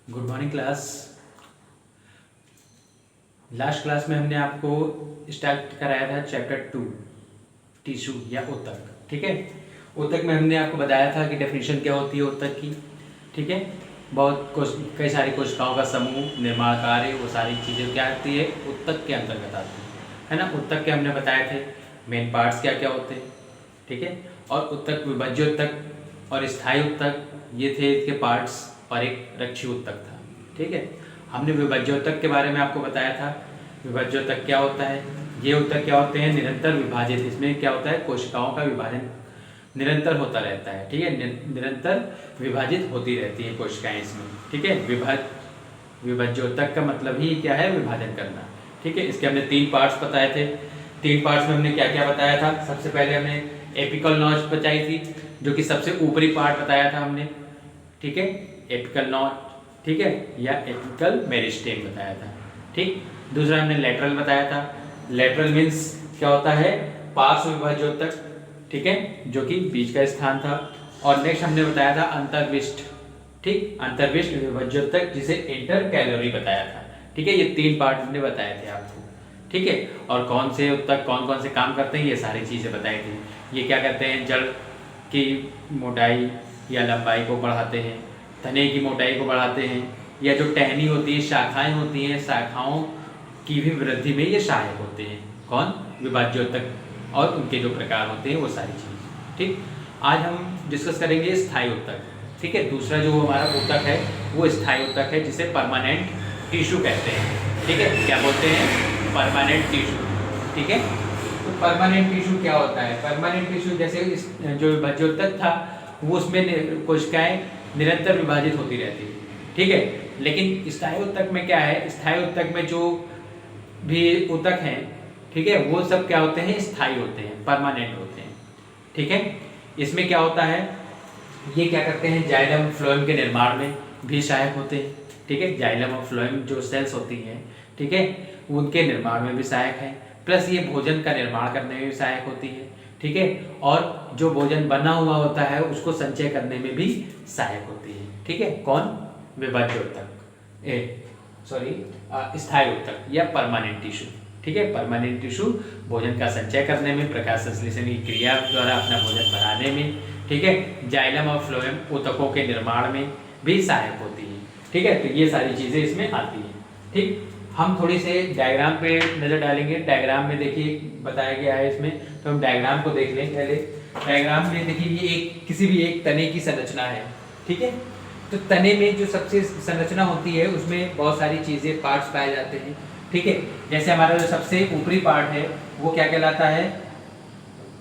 Good morning class. Last class में हमने आपको स्टार्ट कराया था चैप्टर 2 टिश्यू या ऊतक। ठीक है, ऊतक में हमने आपको बताया था कि डेफिनेशन क्या होती है ऊतक की। ठीक है, कई सारी कोशिकाओं का समूह, निर्माण कार्य, वो सारी चीज़ें क्या आती है ऊतक के अंतर्गत आती है ना। ऊतक के हमने बताए थे मेन पार्ट्स क्या क्या होते हैं। ठीक है, और ऊतक, विभाज्य ऊतक और स्थायी ऊतक, ये थे इसके पार्ट्स, और एक रक्षी ऊतक था। ठीक है, हमने विभाज्य ऊतक के बारे में आपको बताया था। विभाज्य ऊतक क्या होता है, ये ऊतक क्या होते हैं, निरंतर विभाजित। इसमें क्या होता है, कोशिकाओं का विभाजन निरंतर होता रहता है। ठीक है, निरंतर विभाजित होती रहती है कोशिकाएं इसमें। ठीक है, विभाज्य ऊतक का मतलब ही क्या है, विभाजन करना। ठीक है, इसके हमने 3 पार्ट्स बताए थे। 3 पार्ट्स में हमने क्या क्या बताया था। सबसे पहले हमने एपिकल नॉच बताई थी, जो कि सबसे ऊपरी पार्ट बताया था हमने। ठीक है, एपिकल नॉच, ठीक है, या एपिकल मेरिस्टेम बताया था। ठीक, दूसरा हमने लेटरल बताया था। लेटरल मीन्स क्या होता है, पार्श्व विभाज्योतक। ठीक है, जो कि बीच का स्थान था। और नेक्स्ट हमने बताया था अंतर्विष्ट। ठीक, अंतर्विष्ट विभाज्योतक, जिसे इंटर कैलोरी बताया था। ठीक है, ये 3 पार्ट हमने बताए थे आपको। ठीक है, और कौन से ऊतक कौन कौन से काम करते हैं, ये सारी चीज़ें बताई थी। ये क्या करते हैं, जड़ की मोटाई या लंबाई को बढ़ाते हैं, तने की मोटाई को बढ़ाते हैं, या जो टहनी होती है, शाखाएं होती हैं, शाखाओं की भी वृद्धि में ये सहायक होते हैं। कौन, विभाज्योतक, और उनके जो प्रकार होते हैं वो सारी चीज़। ठीक, आज हम डिस्कस करेंगे स्थायी ऊतक। ठीक है, दूसरा जो हमारा ऊतक है वो स्थायी ऊतक है, जिसे परमानेंट टिश्यू कहते हैं। ठीक है, क्या बोलते हैं, परमानेंट टिश्यू। ठीक है, तो परमानेंट टिश्यू क्या होता है, परमानेंट टिश्यू जैसे जो विभाज्योतक था वो उसमें कोशिकाएं निरंतर विभाजित होती रहती है। ठीक है, लेकिन स्थायी ऊतक में क्या है, स्थायी ऊतक में जो भी ऊतक हैं, ठीक है, वो सब क्या होते हैं, स्थायी होते हैं, परमानेंट होते हैं। ठीक है, इसमें क्या होता है, ये क्या करते हैं, जाइलम फ्लोएम के निर्माण में भी सहायक होते हैं। ठीक है, जाइलम और फ्लोएम जो सेल्स होती हैं, ठीक है, उनके निर्माण में भी सहायक है। प्लस ये भोजन का निर्माण करने में भी सहायक होती है। ठीक है, और जो भोजन बना हुआ होता है उसको संचय करने में भी सहायक होती है। ठीक है, कौन, विभाज्य ऊतक, स्थायी ऊतक या परमानेंट टिश्यू। ठीक है, परमानेंट टिश्यू भोजन का संचय करने में, प्रकाश संश्लेषण की क्रिया द्वारा अपना भोजन बनाने में, ठीक है, जाइलम और फ्लोएम ऊतकों के निर्माण में भी सहायक होती है। ठीक है, तो ये सारी चीज़ें इसमें आती हैं। ठीक, हम थोड़ी से डायग्राम पे नज़र डालेंगे। डायग्राम में देखिए बताया गया है इसमें, तो हम डायग्राम को देख लें पहले। डायग्राम में देखिए ये एक किसी भी एक तने की संरचना है। ठीक है, तो तने में जो सबसे संरचना होती है उसमें बहुत सारी चीज़ें, पार्ट्स पाए जाते हैं। ठीक है, जैसे हमारा जो सबसे ऊपरी पार्ट है वो क्या कहलाता है,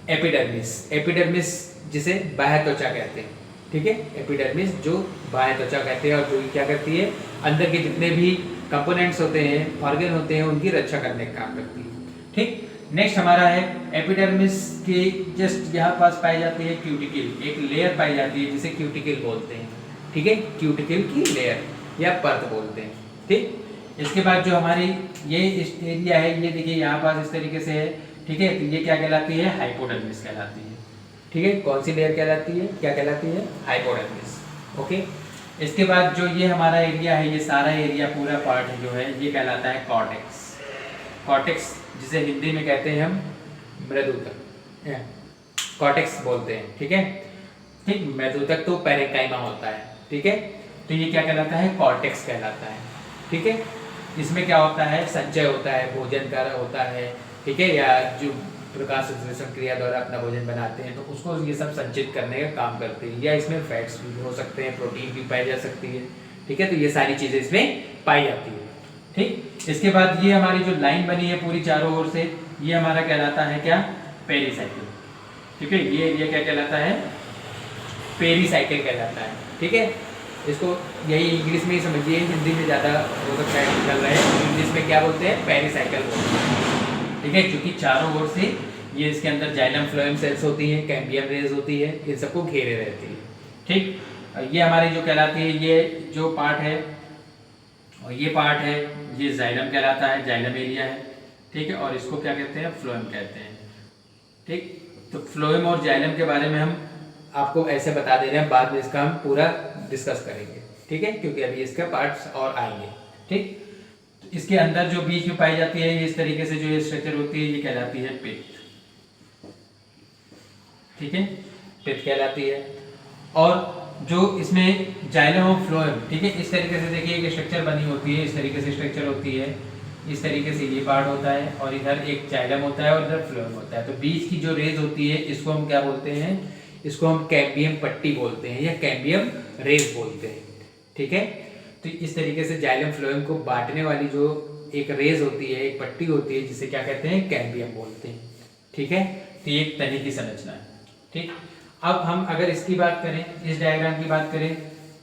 एपिडर्मिस। एपिडर्मिस जिसे बाह्य त्वचा कहते हैं। ठीक है, एपिडर्मिस जो बाह्य त्वचा कहते हैं, और जो क्या करती है, अंदर के जितने भी कंपोनेंट्स होते हैं, ऑर्गन होते हैं, उनकी रक्षा करने का काम करती है। ठीक, नेक्स्ट हमारा है एपिडर्मिस के जस्ट यहाँ पास पाई जाती है क्यूटिकल, एक लेयर पाई जाती है जिसे क्यूटिकल बोलते हैं। ठीक है, क्यूटिकल की लेयर या परत बोलते हैं। ठीक, इसके बाद जो हमारी ये एरिया है, ये देखिए यहाँ पास इस तरीके से है। ठीक है, तो ये क्या कहलाती है, हाइपोडर्मिस कहलाती है। ठीक है, कौन सी लेयर कहलाती है, क्या कहलाती है, हाइपोडर्मिस। ओके, इसके बाद जो ये हमारा एरिया है, ये सारा एरिया पूरा पार्ट जो है ये कहलाता है कॉर्टेक्स। कॉर्टेक्स जिसे हिंदी में कहते हैं हम मृदुतक, कॉर्टेक्स बोलते हैं। ठीक है, ठीक, मृदुतक तो पेरेंकाइमा होता है। ठीक है, तो ये क्या कहलाता है, कॉर्टेक्स कहलाता है। ठीक है, इसमें क्या होता है, संचय होता है, भोजन का होता है। ठीक है, या जो प्रकाश संश्लेषण क्रिया द्वारा अपना भोजन बनाते हैं तो उसको ये सब संचित करने का काम करते हैं, या इसमें फैट्स भी हो सकते हैं, प्रोटीन भी पाई जा सकती है। ठीक है, तो ये सारी चीज़ें इसमें पाई जाती है। ठीक, इसके बाद ये हमारी जो लाइन बनी है पूरी चारों ओर से, ये हमारा कहलाता है क्या, पेरीसाइकिल। ठीक है, ये एरिया क्या कहलाता है, पेरीसाइकिल कहलाता है। ठीक है, इसको यही इंग्लिश में ही समझिए, हिंदी में ज़्यादा हो सकता है निकल रहे हैं, इंग्लिश में क्या बोलते हैं, पेरीसाइकिल बोलते हैं। ठीक है, क्योंकि चारों ओर से ये इसके अंदर जाइलम फ्लोएम सेल्स होती हैं, कैम्बियम रेज होती है, इन सबको घेरे रहती है। ठीक, ये हमारी जो कहलाती है, ये जो पार्ट है और ये पार्ट है, ये जाइलम कहलाता है, जाइलम एरिया है। ठीक है, और इसको क्या कहते हैं, फ्लोएम कहते हैं। ठीक, तो फ्लोएम और जाइलम के बारे में हम आपको ऐसे बता दे रहे हैं, बाद में इसका हम पूरा डिस्कस करेंगे। ठीक है, क्योंकि अभी इसके पार्ट्स और आएंगे। ठीक, तो इसके अंदर जो बीच में पाई जाती है, ये इस तरीके से जो स्ट्रक्चर होती है, ये कहलाती है पित्त। ठीक है, पित्त कहलाती है। और जो इसमें जाइलम और फ्लोएम, ठीक है, इस तरीके से देखिए एक स्ट्रक्चर बनी होती है, इस तरीके से स्ट्रक्चर होती है, इस तरीके से ये पार्ट होता है, और इधर एक जाइलम होता है और इधर फ्लोएम होता है। तो बीच की जो रेज होती है, इसको हम क्या बोलते हैं, इसको हम कैम्बियम पट्टी बोलते हैं या कैम्बियम रेज बोलते हैं। ठीक है, तो इस तरीके से जाइलम फ्लोएम को बांटने वाली जो एक रेज होती है, एक पट्टी होती है, जिसे क्या कहते हैं, कैम्बियम बोलते हैं। ठीक है, तो ये एक तने की संरचना है। ठीक, अब हम अगर इसकी बात करें, इस डायग्राम की बात करें,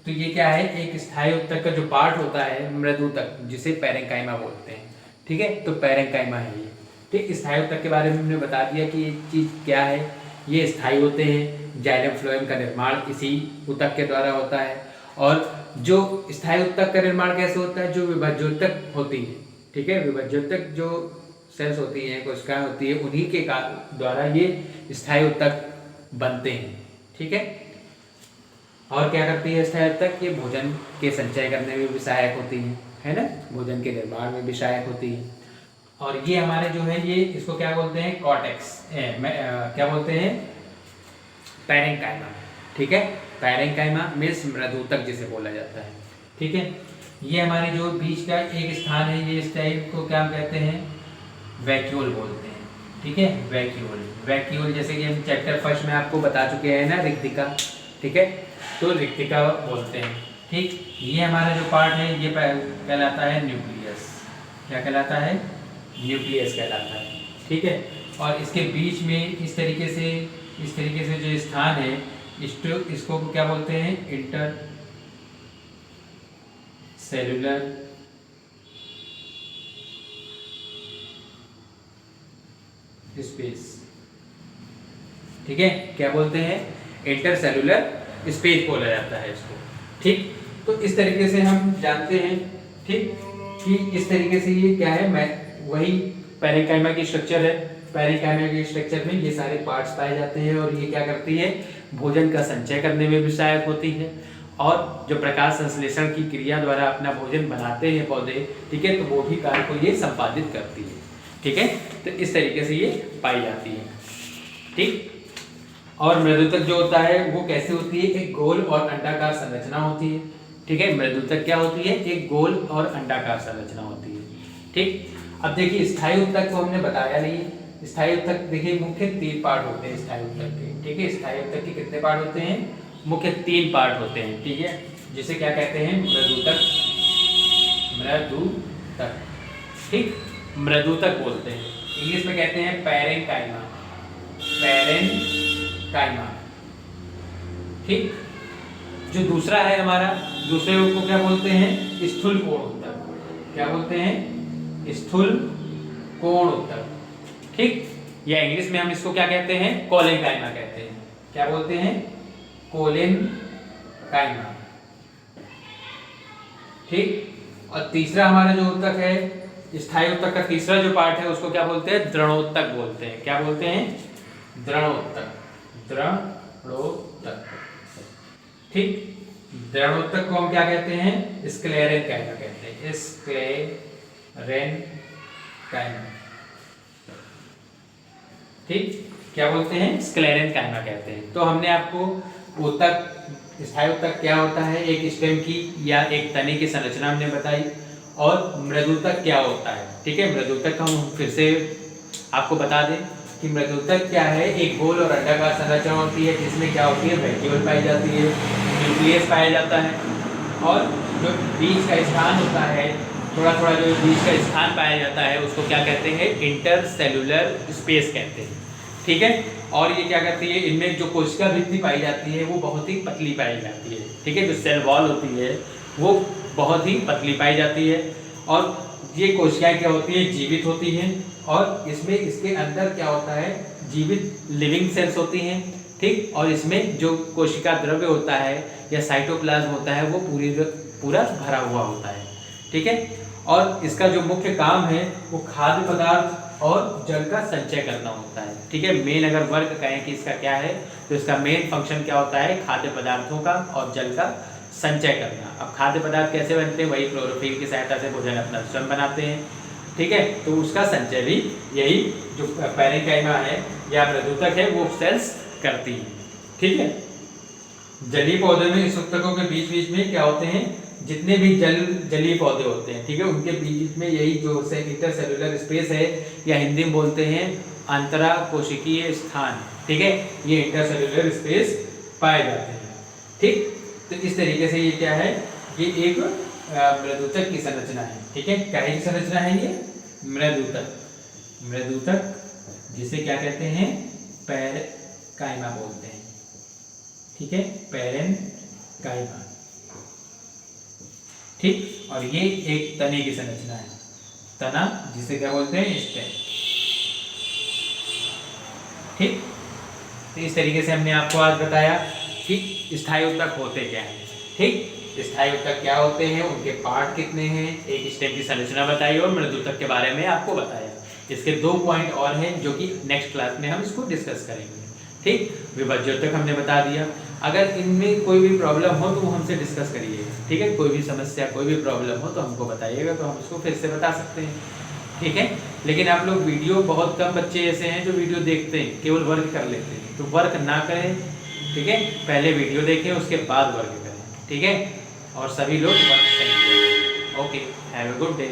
तो ये क्या है, एक स्थायी उत्तक का जो पार्ट होता है, मृदुतक, जिसे पैरेंकाइमा बोलते हैं। ठीक है, तो पैरेंकाइमा है ये। ठीक, स्थायी उत्तक के बारे में हमने बता दिया कि ये चीज़ क्या है, ये स्थायी होते हैं। जाइलम फ्लोएम का निर्माण इसी उत्तक के द्वारा होता है। और जो स्थायी उत्तक का निर्माण कैसे होता है, जो विभाज्योतक होती है, ठीक है, विभाज्योतक जो सेल्स होती हैं, कोशिकाएं होती है, उन्हीं के द्वारा ये स्थायी उत्तक बनते हैं। ठीक है, और क्या करती है स्थायी उत्तक, ये भोजन के संचय करने में भी सहायक होती है ना, भोजन के निर्माण में भी सहायक होती है। और ये हमारे जो है, ये इसको क्या बोलते हैं, कॉर्टेक्स, क्या बोलते हैं, पैरेंकाइमा। ठीक है, पैरेंकाइमा मीन्स मृदुतक जिसे बोला जाता है। ठीक है, ये हमारे जो बीच का एक स्थान है, ये इस टाइप को क्या कहते हैं, वैक्यूल बोलते हैं। ठीक है, वैक्यूल, वैक्यूल जैसे कि हम चैप्टर फर्स्ट में आपको बता चुके हैं ना, रिक्तिका। ठीक है, तो रिक्तिका बोलते हैं। ठीक, ये हमारा जो पार्ट है, ये कहलाता है न्यूक्लियस। क्या कहलाता है, न्यूक्लियस कहलाता है। ठीक है, और इसके बीच में इस तरीके से जो स्थान है, इसको क्या बोलते हैं, इंटर सेलुलर स्पेस। ठीक है, क्या बोलते हैं, इंटर सेलुलर स्पेस बोला जाता है इसको। ठीक, तो इस तरीके से हम जानते हैं, ठीक, कि इस तरीके से ये क्या है, मैं वही पैरेंकाइमा की स्ट्रक्चर है। पैरेंकाइमा के स्ट्रक्चर में ये सारे पार्ट्स पाए जाते हैं, और ये क्या करती है, भोजन का संचय करने में भी सहायक होती है, और जो प्रकाश संश्लेषण की क्रिया द्वारा अपना भोजन बनाते हैं पौधे, ठीक है, तो वो भी कार्य को ये संपादित करती है। ठीक है, तो इस तरीके से ये पाई जाती है। ठीक, और मृदुतक जो होता है वो कैसे होती है, एक गोल और अंडाकार संरचना होती है। ठीक है, मृदुतक क्या होती है, एक गोल और अंडाकार संरचना होती है। ठीक, अब देखिए स्थायी उत्तक को हमने बताया नहीं। स्थायी उत्तक देखिए मुख्य 3 पार्ट होते हैं स्थायी उत्तक के। ठीक है, स्थायी उत्तक के कितने पार्ट होते हैं, मुख्य 3 पार्ट होते हैं। ठीक है, जिसे क्या कहते हैं, मृदुतक, मृदुतक। ठीक, मृदुतक बोलते हैं, इंग्लिश में कहते हैं पैरेंकाइमा, पैरेंकाइमा। ठीक, जो दूसरा है हमारा, दूसरे को क्या बोलते हैं, स्थूल कोण उत्तक। क्या बोलते हैं, स्थूल कोण उत्तक। ठीक, या इंग्लिश में हम इसको क्या कहते हैं, कोलेनकाइमा कहते हैं। क्या बोलते हैं, कोलेनकाइमा। ठीक, और तीसरा हमारा जो उत्तक है, स्थायी उत्तक का तीसरा जो पार्ट है, उसको क्या बोलते हैं, दृढ़ोत्तक बोलते हैं। क्या बोलते हैं, दृढ़ोत्तक, दृढ़ोत्तक। ठीक, दृढ़ोत्तक को हम क्या कहते हैं, स्क्लेरेनकाइमा कहते हैं, स्क्लेरेनकाइमा। ठीक, क्या बोलते हैं, स्क्लेरेनकाइमा कहते हैं। तो हमने आपको उत्तक, स्थायी उत्तक क्या होता है, एक स्टेम की या एक तने की संरचना हमने बताई, और मृदुतक क्या होता है। ठीक है, मृदुतक हम फिर से आपको बता दें कि मृदुतक क्या है, एक गोल और अंडाकार संरचना होती है, जिसमें क्या होती है, वैक्यूल पाई जाती है, न्यूक्लियस पाया जाता है, और जो बीच का स्थान होता है, थोड़ा थोड़ा जो बीच का स्थान पाया जाता है, उसको क्या कहते हैं, इंटर सेलुलर स्पेस कहते हैं। ठीक है, और ये क्या करती है, इनमें जो कोशिका भित्ति पाई जाती है वो बहुत ही पतली पाई जाती है। ठीक है, जो सेल वॉल होती है वो बहुत ही पतली पाई जाती है, और ये कोशिकाएं क्या होती हैं, जीवित होती हैं, और इसमें इसके अंदर क्या होता है, जीवित लिविंग सेल्स होती हैं। ठीक, और इसमें जो कोशिका द्रव्य होता है या साइटोप्लाज्म होता है वो पूरा भरा हुआ होता है। ठीक है, और इसका जो मुख्य काम है वो खाद्य पदार्थ और जल का संचय करना होता है। ठीक है, मेन अगर वर्क कहें कि इसका क्या है, तो इसका मेन फंक्शन क्या होता है, खाद्य पदार्थों का और जल का संचय करना। अब खाद्य पदार्थ कैसे बनते हैं, वही क्लोरोफिल की सहायता से भोजन अपना स्वयं बनाते हैं, ठीक है। तो उसका संचय भी यही जो पैरेन्काइमा है या प्रदूतक है वो सेल्स करती है, ठीक है। जलीय पौधे में इस ऊतकों के बीच बीच में क्या होते हैं, जितने भी जलीय पौधे होते हैं, ठीक है, उनके बीच में यही जो इंटरसेलुलर स्पेस है या हिंदी में बोलते हैं अंतरा कोशिकीय स्थान, ठीक है, ये इंटरसेलुलर स्पेस पाए जाते हैं, ठीक। तो इस तरीके से ये क्या है, ये एक मृदुतक की संरचना है, ठीक है। क्या की संरचना है ये, मृदुतक, मृदुतक जिसे क्या कहते हैं, पैरेन्काइमा बोलते हैं, ठीक है, पैरेन्काइमा, ठीक। और ये एक तने की संरचना है, तना जिसे क्या बोलते हैं, स्टेम, ठीक। तो इस तरीके से हमने आपको आज बताया कि स्थायी ऊतक होते क्या हैं, ठीक। स्थायी ऊतक क्या होते हैं, उनके पार्ट कितने हैं, एक स्टेम की संरचना बताई और मृदुतक के बारे में आपको बताया। इसके 2 पॉइंट और हैं जो कि नेक्स्ट क्लास में हम इसको डिस्कस करेंगे, ठीक। विभाज्योतक हमने बता दिया। अगर इनमें कोई भी प्रॉब्लम हो तो वो हमसे डिस्कस करिएगा, ठीक है। कोई भी समस्या, कोई भी प्रॉब्लम हो तो हमको बताइएगा, तो हम उसको फिर से बता सकते हैं, ठीक है। लेकिन आप लोग वीडियो, बहुत कम बच्चे ऐसे हैं जो वीडियो देखते हैं, केवल वर्क कर लेते हैं, तो वर्क ना करें, ठीक है। पहले वीडियो देखें, उसके बाद वर्क करें, ठीक है। और सभी लोग वर्क करें। Okay, have a good day.